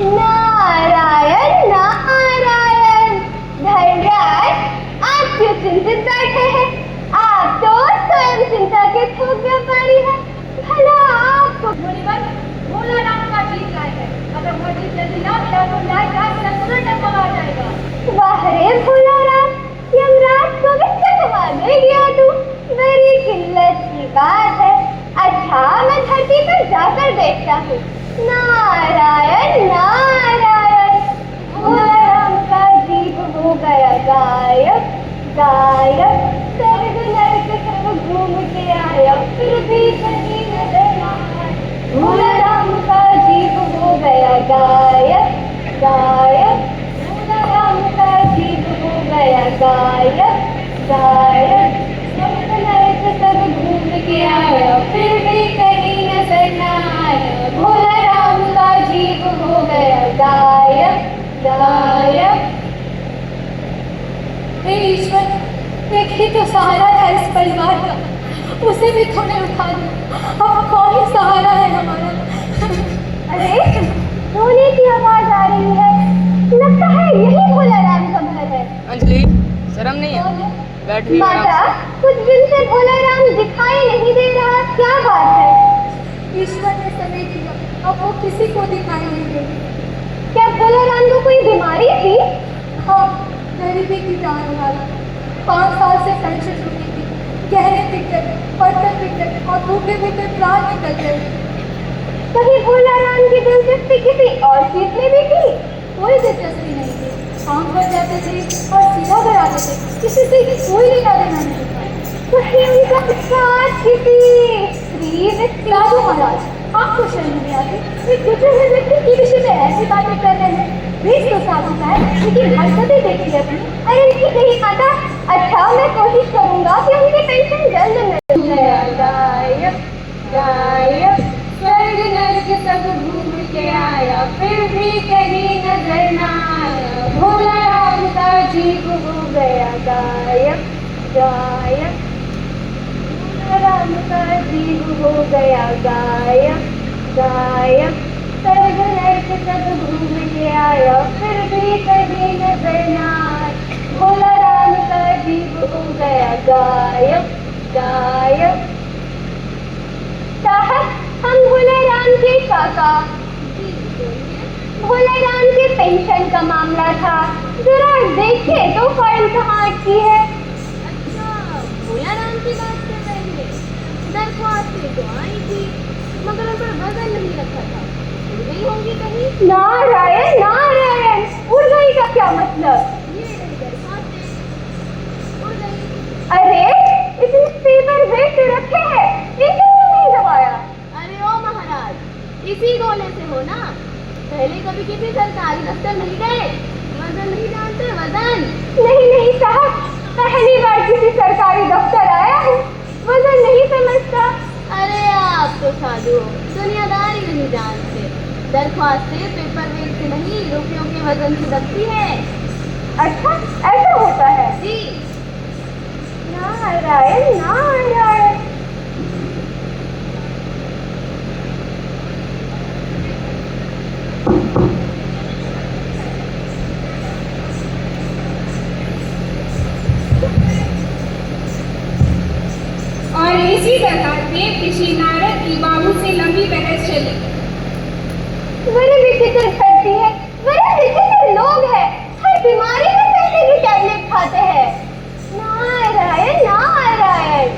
नारायण नारायण। धर्मराज, आप क्यों चिंतित बैठे हैं? आप तो स्वयं चिंता के थोक व्यापारी हैं। भला आपको भोला राम का गीत गाए है। अगर वो गीत जल्दी ना मिला तो लाल रात मेरा तुरंत टकमा जाएगा। वाह रे भोला राम, यमराज को भी चकमा दे गया तू। बड़ी किल्लत की बात है। अच्छा, मैं धरती पर जाकर देखता हूँ। नारायण नारायण। भोला राम का दीप हो गया गायब गायब। स्वर्ग नरक सब घूम के आया, फिर भी कहीं नजर ना आया। भोला राम का दीप हो गया गायब गायब। भोला राम का दीप हो गया गायब गायब। स्वर्ग नरक सब घूम के आया, फिर भी कहीं नजर ना आया। भोला राम का दीप हो गया गायब गायब। हे ईश्वर, एक ही तो सहारा था इस परिवार का, उसे भी तूने उठा दिया। अब कौन ही सहारा है हमारा? अरे, रोने की आवाज आ रही है। लगता है यही भोला राम का घर है। अंजलि, शर्म नहीं है? बैठ भी माता, कुछ दिन से भोला राम दिखाई नहीं दे रहा, क्या बात है? ईश्वर ने समय किया, अब वो किसी को दिखाई नहीं देगी। क्या भोला राम को कोई बीमारी थी? हाँ, गरीबी की जान वाला। 5 साल से पेंशन रुकी थी, गहने बिक गए, बर्तन बिक गए और भूखे भूखे प्राण निकल गए। कहीं भोला राम की दिलचस्पी किसी और चीज में भी थी? कोई दिलचस्पी नहीं थी। काम कर जाते थे और सीधा घर आते थे, किसी से कोई लेना देना नहीं था। कहीं उनका साथ किसी स्त्री व्यक्ति? साधु महाराज, आपको शर्म नहीं आती? एक गुजरे हुए व्यक्ति के विषय में ऐसी बातें कर रहे हैं। वेश तो साधु का है, लेकिन हरकतें देखी अपनी। अरे नहीं माता। अच्छा, मैं कोशिश करूंगा कि उनकी पेंशन जल्द मिल जाए। गायब गायब। स्वर्ग नरक सब घूम के आया, फिर भी कहीं नजर ना आया। भोला राम का जीव हो गया गायब गायब। भोला राम का जीव हो गया गायब गायब। स्वर्ग नरक सब घूम के आया, फिर भी कहीं नजर ना आया। भोला राम का जीव हो गया गायब गायब। साहब, हम भोला राम के काका। भोला राम के पेंशन का मामला था, जरा देखिए तो फाइल कहाँ अटकी है। अच्छा, भोला राम की बात कर रही है। दरख्वास्त से तो आई थी, मगर उन पर वजन नहीं रखा था। उड़ गई होंगी कहीं। नारायण नारायण। उड़ गई का क्या मतलब? ये रही दरख्वास्त, उड़ गई। अरे, इतने पेपर वेट तो रखे हैं, इसे क्यों नहीं दबाया? अरे ओ महाराज, इसी गोले से हो ना? पहले कभी किसी सरकारी दफ्तर मिल गए? वजन नहीं जानते? वजन नहीं नहीं साहब, पहली बार किसी सरकारी दफ्तर आया हूँ, वजन नहीं समझता। अरे आप तो साधु हो, दुनियादारी नहीं जानते। दरख्वास्त से पेपर वेट से नहीं, रुपयों के वजन से दबती है। अच्छा, ऐसा होता है? जी। नारायण नारायण। और इसी प्रकार देव ऋषि नारद की बाबू से लंबी बहस चली। बड़ी विचित्र धरती है, बड़े विचित्र लोग हैं, हर बीमारी में पैसे की टैबलेट खाते हैं। नारायण नारायण।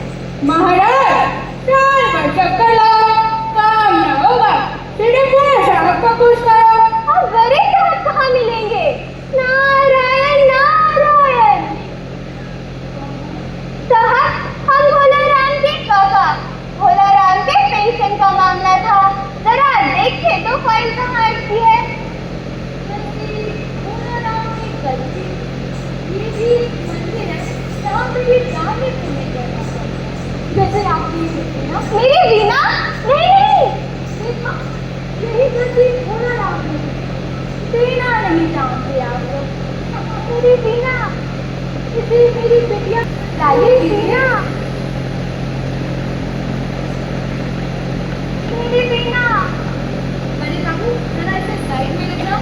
महाराज, चार पर चक्कर लगाओ, काम न होगा, सीधे पूरे साहब को पूछ करो। अब बड़े साहब कहाँ मिलेंगे? नारायण नारायण। साहब, हम भोला राम के काका। भोला राम के पेंशन का मामला था, जरा देखिए तो फाइल कहाँ अटकी है। भोला राम की गलती। ये भी मंदिर है, यहाँ पे भी जाने को नहीं करना पड़ता। जैसे आपकी वीणा। मेरी वीणा? नहीं नहीं। देखा, यही गलती भोला राम ने की। वीणा नहीं जानते आप लोग। मेरी वीणा। इसे मेरी बेटिया लाइए वीणा। मेरी वीणा। बड़े बाबू, जरा इसे साइड में ले जाओ।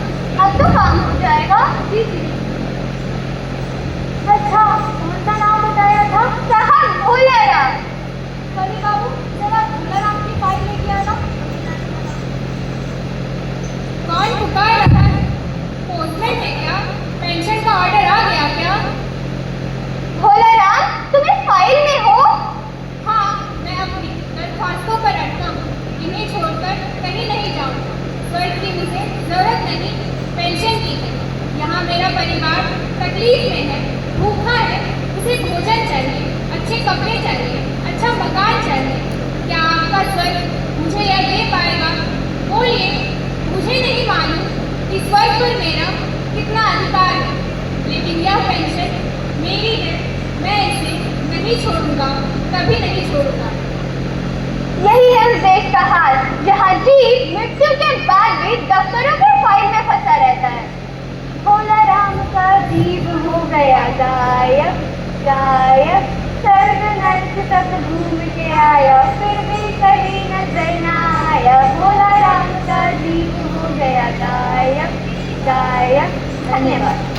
स्वर्ग की मुझे जरूरत नहीं, पेंशन की है। यहाँ मेरा परिवार तकलीफ में है, भूखा है, उसे भोजन चाहिए, अच्छे कपड़े चाहिए, अच्छा मकान चाहिए। क्या आपका स्वर्ग मुझे यह दे पाएगा? बोलिए, मुझे नहीं मालूम कि स्वर्ग पर मेरा कितना अधिकार है, लेकिन यह पेंशन मेरी है, मैं इसे नहीं छोड़ूंगा, कभी नहीं छोड़ूंगा। यही है उस देश का हाल जहाँ जीव मृत्यु के बाद भी दफ्तरों के फाइल में फंसा रहता है। भोला राम का जीव हो गया गायब गायब, स्वर्ग नर्क तक घूम के आया, फिर भी कहीं नजर न आया। भोला राम का जीव हो गया गायब गायब। धन्यवाद।